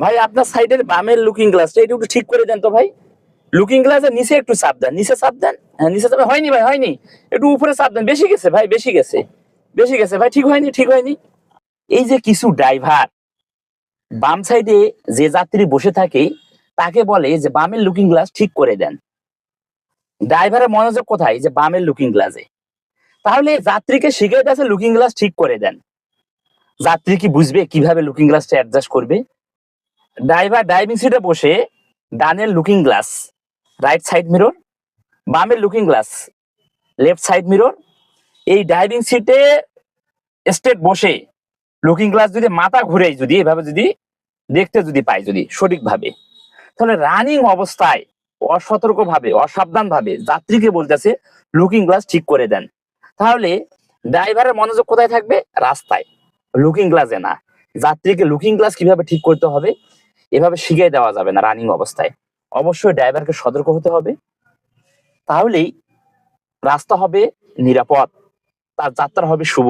ভাই আপনার সাইডের বামের লুকিং গ্লাসটা এটা একটু ঠিক করে দেন তো ভাই। লুকিং গ্লাসের নিচে একটু চাপ দেন, নিচে চাপ দেন। হ্যাঁ নিচে চাপ, হয়নি ভাই হয়নি, একটু উপরে চাপ দেন। বেশি গেছে ভাই, বেশি গেছে, বেশি গেছে ভাই, ঠিক হয়নি, ঠিক হয়নি। এই যে কিছু ড্রাইভার বাম সাইডে যে যাত্রী বসে থাকে তাকে বলে যে বামের লুকিং গ্লাস ঠিক করে দেন। ড্রাইভারের মনোযোগ কোথায়? যে বামের লুকিং গ্লাসে। তাহলে যাত্রীকে শিখিয়ে দিয়েছে লুকিং গ্লাস ঠিক করে দেন। যাত্রী কি বুঝবে কিভাবে লুকিং গ্লাসটা অ্যাডজাস্ট করবে? ড্রাইভার ড্রাইভিং সিটে বসে ডানের looking glass right side mirror, বামের looking glass left side mirror. এই ড্রাইভিং সিটে স্ট্রেট বসে লুকিং গ্লাস যদি মাথা ঘুরে যদি এভাবে যদি দেখতে যদি পাই যদি সঠিকভাবে, তাহলে রানিং অবস্থায় অসতর্ক ভাবে অসাবধান ভাবে যাত্রীকে বলতেছে লুকিং গ্লাস ঠিক করে দেন। তাহলে ড্রাইভারের মনোযোগ কোথায় থাকবে? রাস্তায়, লুকিং গ্লাসে না। যাত্রীকে লুকিং গ্লাস কিভাবে ঠিক করতে হবে এভাবে শিখিয়ে দেওয়া যাবে না রানিং অবস্থায়। অবশ্যই ড্রাইভারকে সতর্ক হতে হবে, তাহলেই রাস্তা হবে নিরাপদ, তার যাত্রা হবে শুভ।